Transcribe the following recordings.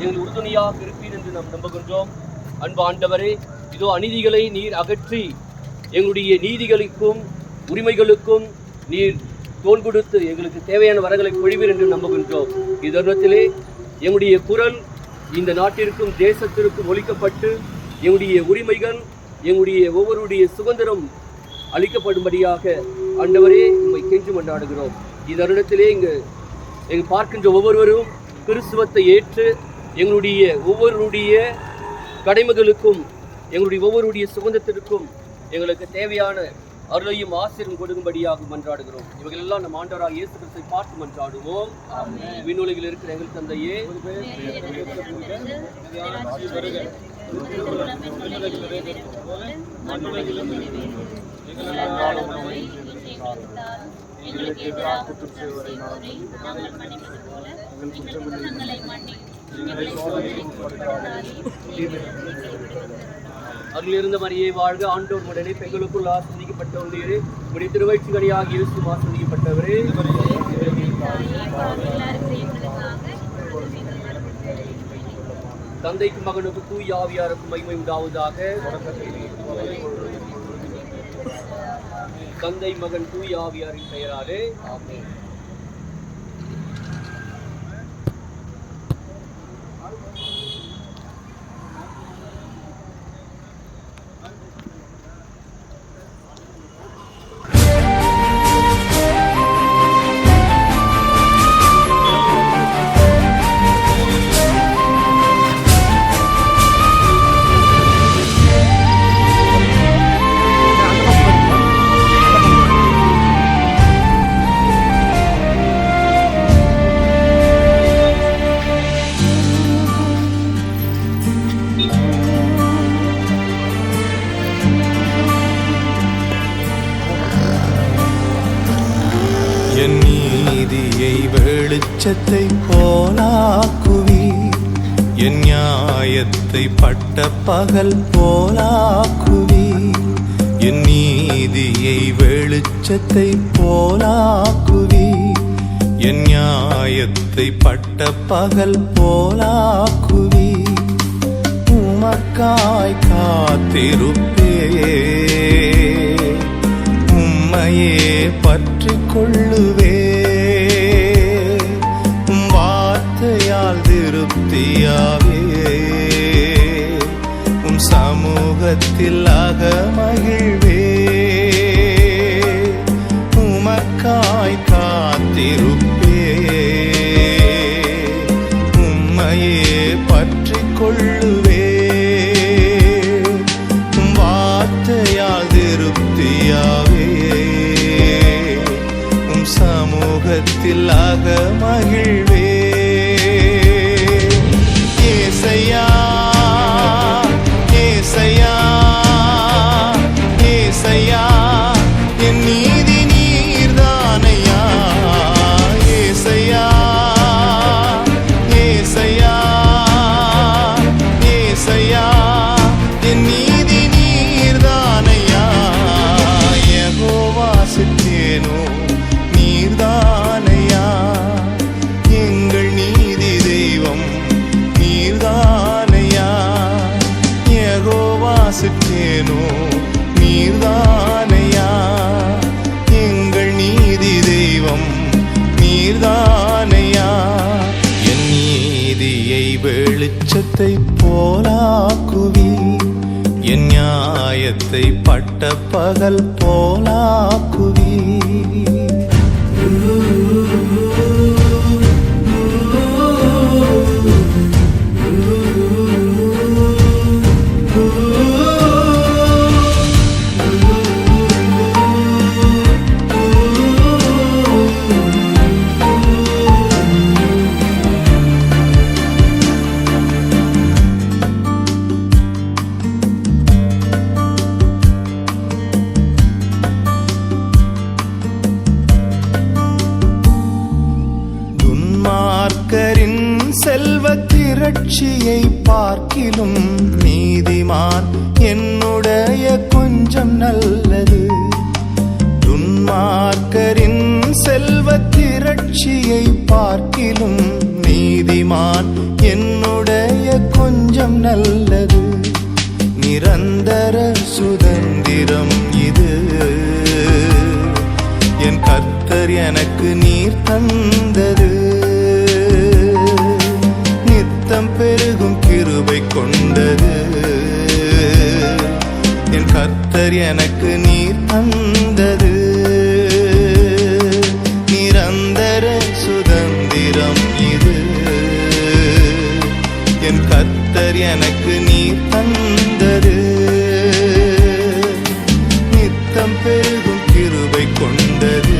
எங்கள் உறுதுணையாக இருப்பீர் என்று நாம் நம்புகின்றோம். அன்பு ஆண்டவரே, இதோ அநீதிகளை நீர் அகற்றி எங்களுடைய நீதிகளுக்கும் உரிமைகளுக்கும் நீர் தோள் கொடுத்து எங்களுக்கு தேவையான வரங்களை பொழிவீர் என்று நம்புகின்றோம். இதனத்திலே எங்களுடைய குரல் இந்த நாட்டிற்கும் தேசத்திற்கும் ஒலிக்கப்பட்டு எங்களுடைய உரிமைகள் எங்களுடைய ஒவ்வொருடைய சுதந்திரம் அளிக்கப்படும்படியாக ஆண்டவரே உம்மை கெஞ்சி கொண்டாடுகிறோம். இதனிடத்திலே எங்கள் பார்க்கின்ற ஒவ்வொருவரும் கிறிஸ்துவத்தை ஏற்று எங்களுடைய ஒவ்வொருடைய கடமைகளுக்கும் எங்களுடைய ஒவ்வொருடைய சுதந்திரத்திற்கும் எங்களுக்கு தேவையான அருளையும் ஆசீர்வாதம் கொடுக்கும்படியாக மன்றாடுகிறோம். இவர்கள் எல்லாம் நம் ஆண்டவராகிய இயேசு கிறிஸ்துவை பார்த்து மன்றாடுவோம். விண்ணுலகில் இருக்கிற எங்கள் தந்தையே, அருளிருந்த மரியே வாழ்க, ஆண்டவர் உடனே பெண்களுக்குள் ஆசிரியப்பட்டவரே, உடைய திருவயிற்றுக்கனியாகிய இயேசு ஆசிரியப்பட்டவரே, தந்தைக்கும் மகனுக்கு தூய ஆவியாருக்கும் மகிமை உண்டாவதாக. தந்தை மகன் தூய ஆவியாரின் பெயராலே ஆமென். என் நீதியை வெளிச்சத்தை போலாக்குவீர், என் நியாயத்தை பட்ட பகல் போலாக்குவீர். என் நீதியை வெளிச்சத்தை போலாக்குவீர், என் நியாயத்தை பட்ட பகல் போலாக்குவீர். உமக்காய் காத்திருப்பே, உம்மையே பற்றி கொள்ளுவே. உம் வார்த்தையால் திருப்தியாவே, உம் சமூகத்தில் அகமகிழ்வே. உமக்காய் காத்திருப்பே, உம்மையே பற்றி கொள்ளுவே. உம் வார்த்தையால் திருப்தியாவே, சமூகத்தில் அகமகிழ்வே. ஏசையா ஏசையா ஏசையா, என் நீதி நீர்தானையா. ஏசையா ஏசையா ஏசையா, என் நீதி நீர்தானையா. யெகோவா சித்தேனோ நீர்தானையா, எங்கள் நீதி தெய்வம் நீர்தானையா. யெகோவா சித்தேனோ நீர்தானையா, எங்கள் நீதி தெய்வம் நீர்தானையா. என் நீதியை வெளிச்சத்தை போலாக்குவீர், என் நியாயத்தை பட்ட பகல் போலாக்குவீர். திரட்சியை பார்க்கிலும் நீதிமான் என்னுடைய கொஞ்சம் நல்லது. துன்மார்க்கரின் செல்வ திரட்சியை பார்க்கிலும் நீதிமான் என்னுடைய கொஞ்சம் நல்லது. நிரந்தர சுதந்திரம் இது என் கர்த்தர் எனக்கு நீர் தந்தது. நித்தம் பெருகும் கிருபை கொண்டது என் கர்த்தர் எனக்கு நீர் தந்தது. நிரந்தர சுதந்திரம் இது என் கர்த்தர் எனக்கு நீர் தந்தது. நித்தம் பெருகும் கிருபை கொண்டது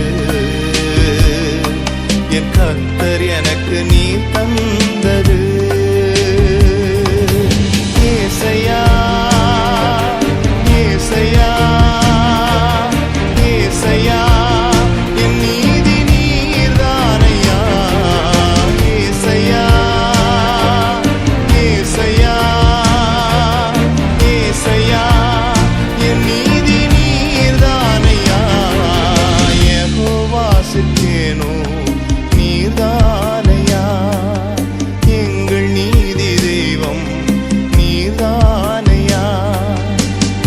என் கர்த்தர் எனக்கு நீர் தந்தது. ஏசையா ஏசையா ஏசையா என் நீதி நீர்தானையா. ஏசையா ஏசையா ஏசையா என் நீதி நீர்தானையா. யெகோவா சித்தேனோ நீர்தானையா. எங்கள் நீதி தெய்வம் நீர்தானையா.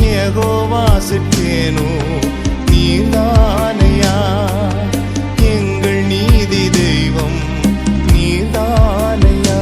யெகோவா சித்தேனோ நீர்தானையா. எங்கள் நீதி தெய்வம் நீர்தானையா.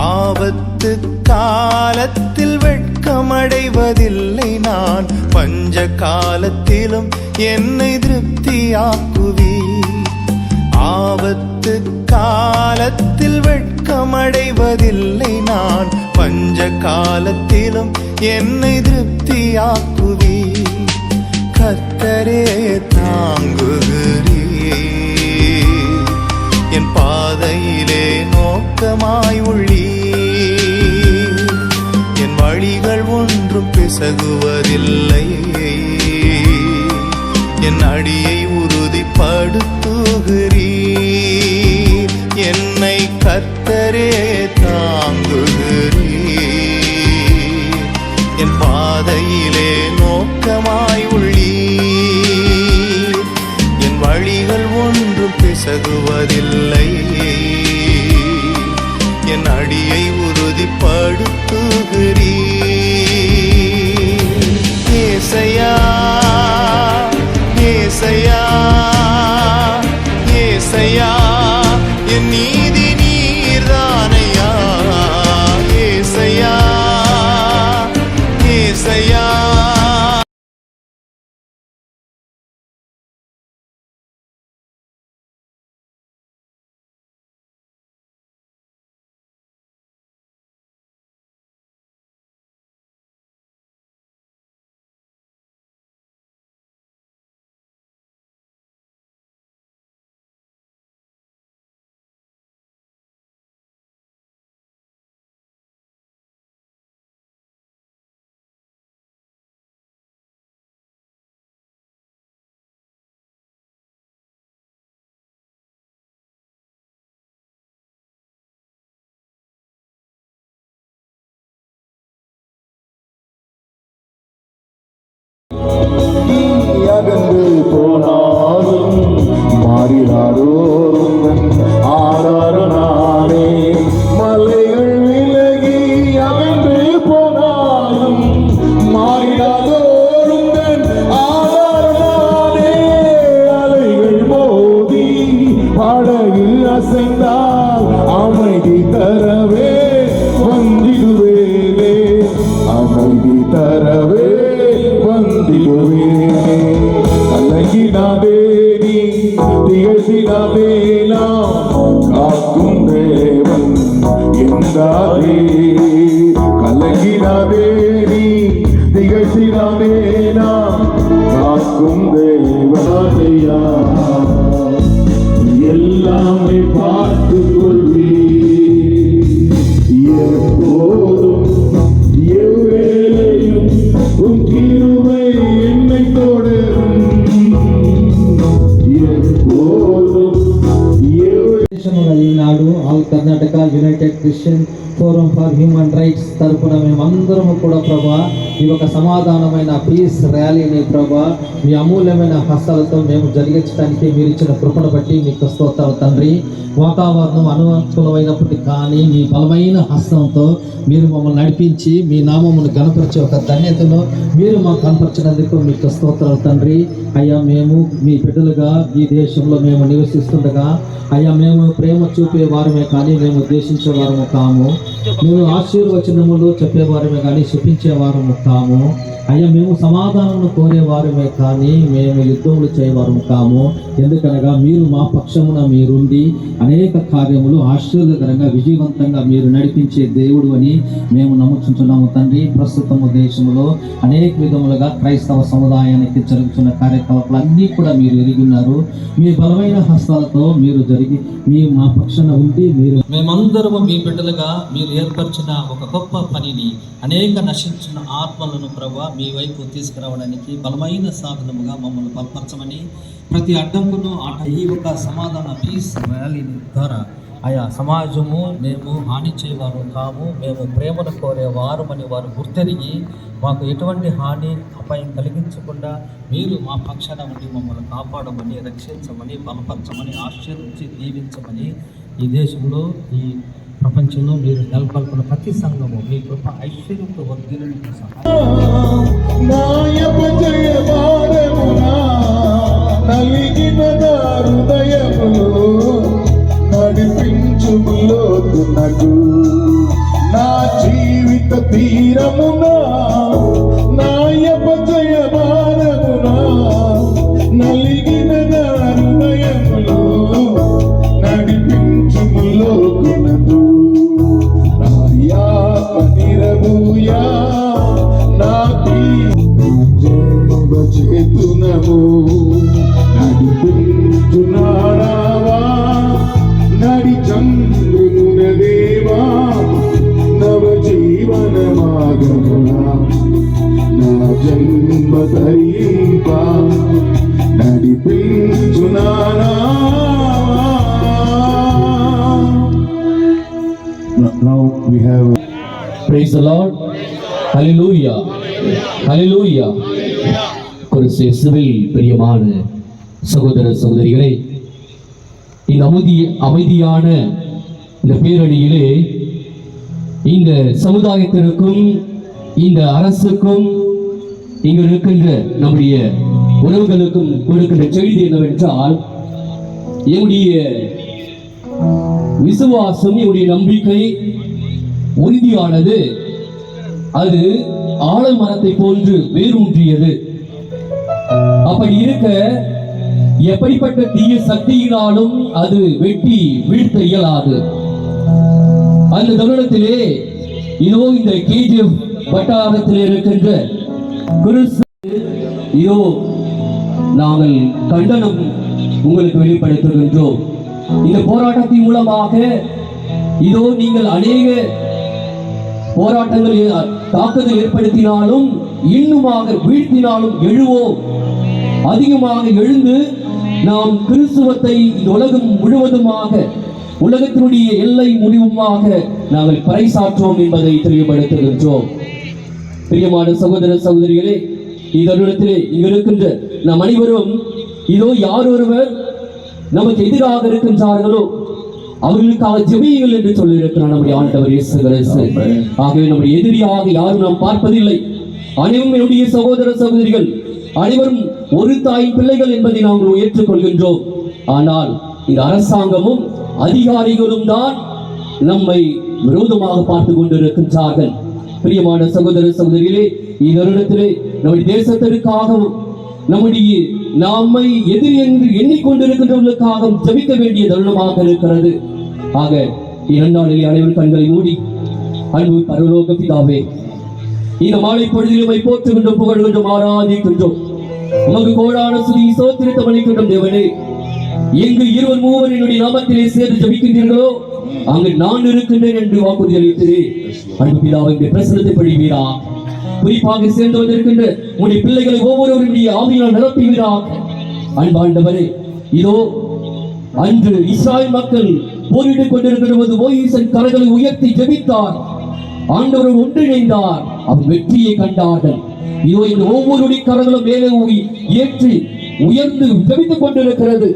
ஆபத்து காலத்தில் வெட்கமடைவதில்லை நான். பஞ்ச காலத்திலும் என்னை திருப்தியாக்குவி. ஆபத்து காலத்தில் வெட்கமடைவதில்லை நான். பஞ்ச காலத்திலும் என்னை திருப்தியாக்குவி. கர்த்தரே தாங்குகிறீர் என் பாதையிலே நோக்கமாய் உள்ளீர். என் வழிகள் ஒன்றும் பிசகுவதில்லை. என் அடியை உறுதிப்படுத்துகிறீர். என்னை கர்த்தரே தாங்குகிறீர் என் பாதையிலே நோக்கமாய் உள்ளீர். என் வழிகள் ஒன்றும் பிசகுவதில்லை. என் அடியை உறுதிப்படுத்துகிறீர். ஏசையா ஏசையா ஏசையா என் நீதி நீர்தானையா. ஏசையா ஏசையா அகன்று போனாலும் மாறினாரோரும் ஆராரனானே. மலைகள் விலகி அகன்று போனாலும் மாறினாரோரும் ஆராரனானே. அலைகள் மோதி படகு அசைந்தால் அமைதி தரவே வந்திடுவேனே. அமைதி தரவே வந்திடுவே. கலங்கினாதே நீ திகழ்த்தினாதே நாம் காக்கும் தேவன் என்றாரே. திகழ்ச்சிடாதே நீ திகழ்ச்சிடாதே நாம் காக்கும் தேவனையா எல்லாமே பார்த்து கொள்வி எப்போதும் எவ்வேளையும் உன் கிருபை என்னை தொடரும் எப்போதும் ఈనాడు all Karnataka united Christian forum for human rights తరపున మేమందరము కూడా ప్రభా ఈ యొక్క సమాధానమైన పీస్ ర్యాలీని ప్రభా మీ అమూల్యమైన హస్తాలతో మేము జరిగించడానికి మీరు ఇచ్చిన కృపను బట్టి మీకు స్తోత్రాలు తండ్రి. వాతావరణం అనుకూలమైనప్పటికీ కానీ మీ బలమైన హస్తంతో మీరు మమ్మల్ని నడిపించి మీ నామమును గణపరిచే ఒక ధన్యతను మీరు మాకు కనపరిచినందుకు మీకు స్తోత్రాలు తండ్రి. అయ్యా మేము మీ బిడ్డలుగా ఈ దేశంలో మేము నివసిస్తుండగా అయ్యా మేము ప్రేమ చూపే వారమే కానీ మేము ద్వేషించే వారము కాము. మేము ఆశీర్వచనములు చెప్పేవారమే కానీ శపించే వారము కాము. అయ్యా మేము సమాధానమును కోరేవారమే కానీ మేము యుద్ధములు చేయవారము కాము. ఎందుకనగా మీరు మా పక్షమున మీరుండి అనేక కార్యములు ఆశ్చర్యకరంగా విజయవంతంగా మీరు నడిపించే దేవుడు అని మేము నమ్ముచుంటున్నాము తండ్రి. ప్రస్తుతము దేశంలో అనేక విధములుగా క్రైస్తవ సముదాయానికి జరుగుతున్న కార్యకలాపాలు అన్నీ కూడా మీరు ఎరిగిన్నారు. మీ బలమైన హస్తాలతో మీరు జరిగి మీ మా పక్షాన ఉండి మీరు మేమందరము మీ బిడ్డలుగా మీరు ఏర్పరిచిన ఒక గొప్ప పనిని అనేక నశించిన ఆత్మలను ప్రభా మీ వైపు తీసుకురావడానికి బలమైన సాధనముగా మమ్మల్ని బలపరచమని ప్రతి అడ్డంకును ఈ ఒక సమాధాన పీస్ ర్యాలీని ద్వారా ఆయా సమాజము మేము హాని చేయవారు కాము, మేము ప్రేమను కోరేవారమని వారు గుర్తెరిగి మాకు ఎటువంటి హాని అపాయం కలిగించకుండా మీరు మా పక్షాన ఉండి మమ్మల్ని కాపాడమని రక్షించమని బలపరచమని ఆశీర్వించి దీవించమని ఈ దేశంలో ఈ ప్రపంచంలో మీరు నెలకొల్పిన ప్రతి సంఘము మీ కృప ఐశ్వర్యంతో వర్ధిల్లుటకు సహాయం నలిగిన హృదయములో నడిపించుములోతునకు నా జీవిత తీరమునా నాయపజయ భారమునా నలిగిన హృదయములో నడిపించుములోతునకు నాయాప నిరభూయా నా చేతునము నడిపించునాడావా నడి చంద్రున దేవా నవ జీవన మాగమునా నా జన్మ ధరింప నడిపించునాడా. Now we have Praise the Lord. Hallelujah. Hallelujah. கிறிஸ்துவில் பிரியமான சகோதர சகோதரிகளே, இந்த அமைதியான இந்த பேரணியிலே இந்த சமுதாயத்திற்கும் இந்த அரசுக்கும் இங்கு இருக்கின்ற நம்முடைய உறவுகளுக்கும் கொடுக்கின்ற செய்தி என்னவென்றால், என்னுடைய விசுவாசம், என்னுடைய நம்பிக்கை உறுதியானது. அது ஆலமரத்தை போன்று வேரூன்றியது. அப்படி இருக்க எப்படிப்பட்ட தீய சக்தியினாலும் அது வெட்டி வீழ்த்த இயலாது. அந்த தருணத்திலே இதோ இந்த கேஜிஎஃப் வட்டாரத்தில் இருக்கின்ற கிறிஸ்து இதோ நாங்கள் கண்டனம் உங்களுக்கு வெளிப்படுத்துகின்றோம். இந்த போராட்டத்தின் மூலமாக இதோ நீங்கள் அநேக போராட்டங்கள் தாக்குதல் ஏற்படுத்தினாலும் இன்னுமாக வீழ்த்தினாலும் எழுவோம். அதிகமாக எழுந்து நாம் கிறிஸ்துவத்தை இந்த உலகம் முழுவதுமாக உலகத்தினுடைய எல்லை முடிவுமாக நாங்கள் பறைசாற்றுவோம் என்பதை தெளிவுபடுத்துகின்றோம். பிரியமான சகோதர சகோதரிகளே, இதனிடத்திலே இங்கு இருக்கின்ற நம் அனைவரும் இதோ யார் ஒருவர் நமக்கு எதிராக இருக்கின்றார்களோ அவர்களுக்காக ஜெபியுங்கள் என்று சொல்லியிருக்கிறார் நம்முடைய ஆண்டவர் இயேசு கிறிஸ்து. ஆகவே நம்முடைய எதிரியாக யாரும் நாம் பார்ப்பதில்லை. அனைவரும் என்னுடைய சகோதர சகோதரிகள், அனைவரும் ஒரு தாயின் பிள்ளைகள் என்பதை நாங்கள் ஏற்றுக்கொள்கின்றோம். ஆனால் இந்த அரசாங்கமும் அதிகாரிகளும் தான் நம்மை விரோதமாக பார்த்து கொண்டிருக்கின்றார்கள். பிரியமான சகோதர சகோதரிகளே, இதனிடத்திலே நம்முடைய தேசத்திற்காகவும் நம்முடைய நம்மை எதிரி என்று எண்ணிக்கொண்டிருக்கின்றவர்களுக்காக ஜெபிக்க வேண்டிய தருணமாக இருக்கிறது. ஆக இரண்டாளிலே அனைவரும் கண்களை மூடி, அன்பு பரலோக பிதாவே, இந்த மாலை பொழுதில் உம்மை போற்றுகின்றோம், புகழ்கின்றோம், ஆராதிக்கின்றோம். உமக்கு கோடான ஸ்துதி ஸ்தோத்திரம் அளிக்கின்றோம் தேவனே. எங்கு இருவர் மூவர் என்னுடைய நாமத்திலே சேர்ந்து ஜெபிக்கின்றீர்களோ அங்கு நான் இருக்கின்றேன் என்று வாக்குறுதி அளித்தீரே. அன்பு பிதாவே, பிரசனத்தை பொழிவீரா. குறிப்பாக சேர்ந்து வந்திருக்கின்ற உடைய பிள்ளைகளை ஒவ்வொருவருடைய ஆவியால் நிரப்புவீராக. அன்பாண்டவரே, இதோ அன்று இஸ்ராயல் மக்கள் போரிட்டுக் கொண்டிருக்கிற போது மோசேயின் கரங்களை உயர்த்தி ஜெபித்தார். ஆண்டவர் ஒன்றிணைந்தார், அவர் வெற்றியை கண்டார்கள். இதோ இந்த ஒவ்வொருடைய கரங்களும் மேலே ஏற்றி உயர்ந்து ஜெபித்துக் கொண்டிருக்கிறது.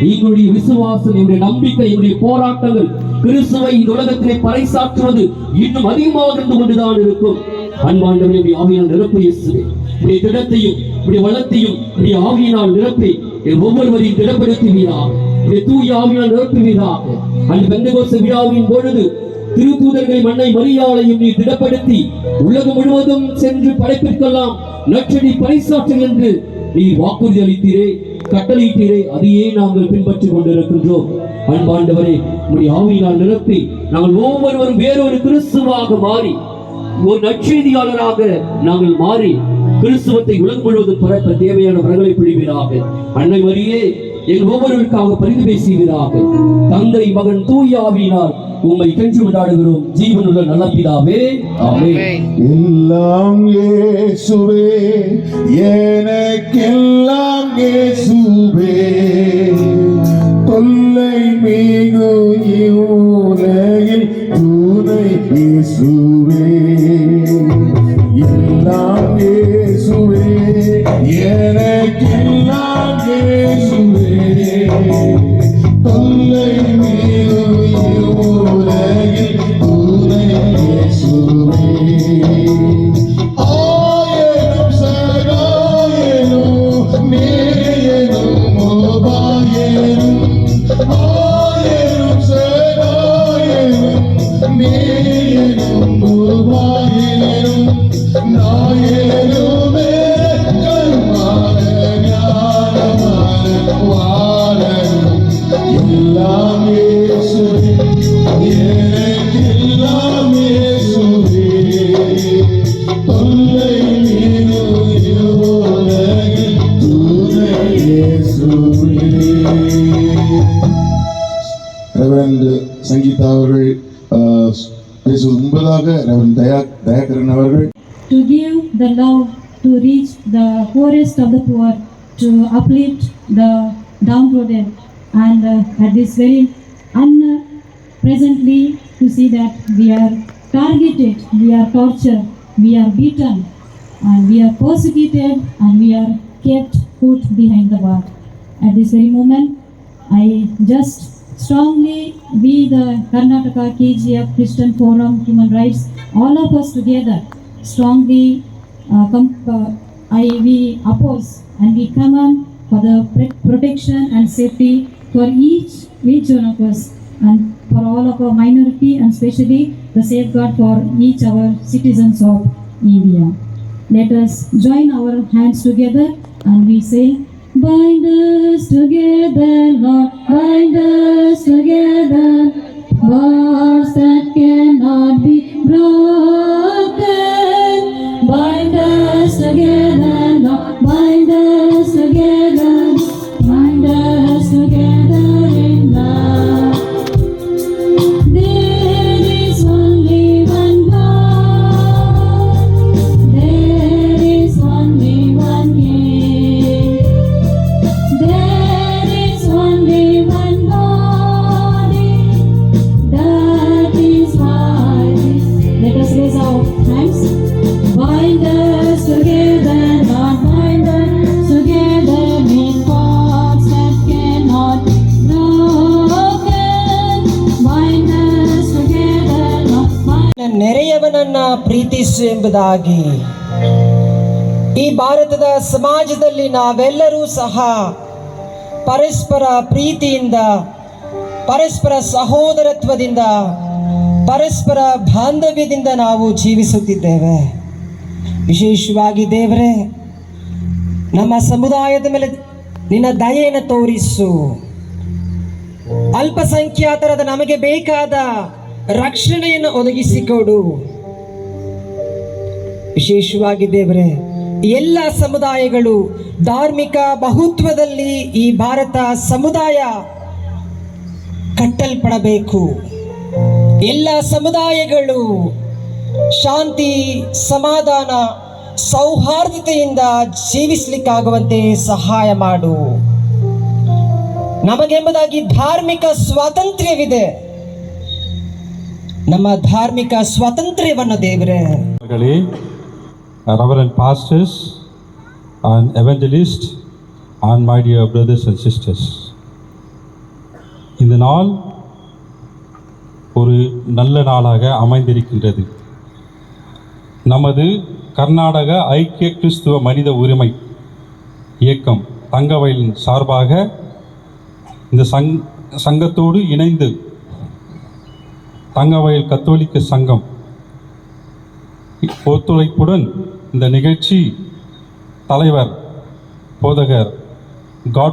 எங்களுடைய விசுவாசம், எங்களுடைய நம்பிக்கை, எங்களுடைய போராட்டங்கள் கிறிஸ்துவை இந்த உலகத்திலே பறைசாற்றுவது இன்னும் அதிகமாக இருந்து கொண்டுதான் இருக்கும். அன்பாண்டவரே, ஆவியினால் நிரப்பி இயேசுவே, உடைய திடத்தையும் உடைய வளத்தையும் உடைய ஆவியினால் நிரப்பி ஒவ்வொருவரையும் திடப்படுத்துவீராக. உடைய தூய ஆவியினால் நிரப்புவீராக. அந்த பெந்தெகோஸ்து விழாவின் பொழுது திருத்தூதர்களை மன்னை மரியாளையும் நீ திடப்படுத்தி உலகம் முழுவதும் சென்று படைப்பிற்கெல்லாம் நற்செய்தி பறைசாற்று என்று நீ வாக்குறுதி அளித்தீரே, கட்டளையிட்டீரே. அதையே நாங்கள் பின்பற்றிக் கொண்டிருக்கின்றோம். அன்பாண்டவரே, உடைய ஆவியினால் நிரப்பி நாங்கள் ஒவ்வொருவரும் வேறொரு கிறிஸ்துவாக மாறி, ஒரு நற்செய்தியாளராக நாங்கள் மாறி கிறிஸ்துவத்தை உலகம் முழுவதும் பரப்ப தேவையான வரங்களை பிடிவீராக. அன்னை மரியே, எங்கள் ஒவ்வொருவருக்காக பரிந்து பேசுவீராக. தந்தை, மகன், தூய ஆவியினால் உம்மை கென்று கொண்டாடுகிறோம் ஜீவனுள்ள நல்ல பிதாவே, ஆமென். எல்லாம் இயேசுவே, எனக்கெல்லாம் இயேசுவே, தொல்லை மிகு இவ்வுலகில் துணை இயேசுவே. எல்லாம் இயேசுவே, எனக்கெல்லாம் இயேசுவே, தொல்லை மிகு இவ்வுலகில் துணை இயேசுவே. ஆயிரம் சகாயனும் நேயனும் உபாயனும், ஆயிரம் சகாயனும் நேயனும் உபாயனும், நாயனுமே கல்மான ஞானமான வாழனும். எல்லாம் இயேசுவே, எனக்கெல்லாம் இயேசுவே, தொல்லை மிகு இவ்வுலகில் துணை இயேசுவே. ரெவரண்ட் சங்கீதா அவர்கள் பேசுவது முன்பதாக ரெவரண்ட் தயாகரன் அவர்கள் to give the love, to reach the poorest of the poor, to uplift the downtrodden, and at this very presently to see that we are targeted, we are tortured, we are beaten, and we are persecuted, and we are kept put behind the bar. At this very moment, I just strongly, we the Karnataka KGF Christian Forum Human Rights, all of us together strongly we oppose and we command for the protection and safety for each one of us, and for all of our minority, and especially the safeguard for each our citizens of India. Let us join our hands together and we say, bind us together, Lord, bind us together, bonds that cannot be broken. Bind us together, Lord, bind us together, bind us together in love. There is only one God, there is only one King, there is only one body, that is why. Let us raise our hands. Bind us together, Lord, bind us together with cords that cannot be broken. Bind us together, Lord, bind. ನೆರೆಯವನನ್ನ ಪ್ರೀತಿಸು ಎಂಬುದಾಗಿ ಈ ಭಾರತದ ಸಮಾಜದಲ್ಲಿ ನಾವೆಲ್ಲರೂ ಸಹ ಪರಸ್ಪರ ಪ್ರೀತಿಯಿಂದ, ಪರಸ್ಪರ ಸಹೋದರತ್ವದಿಂದ, ಪರಸ್ಪರ ಬಾಂಧವ್ಯದಿಂದ ನಾವು ಜೀವಿಸುತ್ತಿದ್ದೇವೆ. ವಿಶೇಷವಾಗಿ ದೇವರೇ, ನಮ್ಮ ಸಮುದಾಯದ ಮೇಲೆ ನಿನ್ನ ದಯೆಯನ್ನು ತೋರಿಸು. ಅಲ್ಪಸಂಖ್ಯಾತರಾದ ನಮಗೆ ಬೇಕಾದ ರಕ್ಷಣೆಯನ್ನು ಒದಗಿಸಿಕೊಡು. ವಿಶೇಷವಾಗಿ ದೇವರೇ, ಎಲ್ಲ ಸಮುದಾಯಗಳು ಧಾರ್ಮಿಕ ಬಹುತ್ವದಲ್ಲಿ ಈ ಭಾರತ ಸಮುದಾಯ ಕಟ್ಟಲ್ಪಡಬೇಕು. ಎಲ್ಲ ಸಮುದಾಯಗಳು ಶಾಂತಿ, ಸಮಾಧಾನ, ಸೌಹಾರ್ದತೆಯಿಂದ ಜೀವಿಸಲಿಕ್ಕಾಗುವಂತೆ ಸಹಾಯ ಮಾಡು. ನಮಗೆಂಬುದಾಗಿ ಧಾರ್ಮಿಕ ಸ್ವಾತಂತ್ರ್ಯವಿದೆ. ನಮ್ಮ ಧಾರ್ಮಿಕ ಸ್ವಾತಂತ್ರ್ಯವನ್ನು ದೇವರೇ, Reverend pastors and evangelists and my dear brothers and sisters, இந்த நாள் ஒரு நல்ல நாளாக அமைந்திருக்கின்றது. நமது கர்நாடக ஐக்கிய கிறிஸ்துவ மனித உரிமை இயக்கம் தங்கவயலின் சார்பாக இந்த சங்கத்தோடு இணைந்து தங்கவயல் கத்தோலிக்க சங்கம் ஒத்துழைப்புடன் இந்த நிகழ்ச்சி தலைவர் போதகர் காட்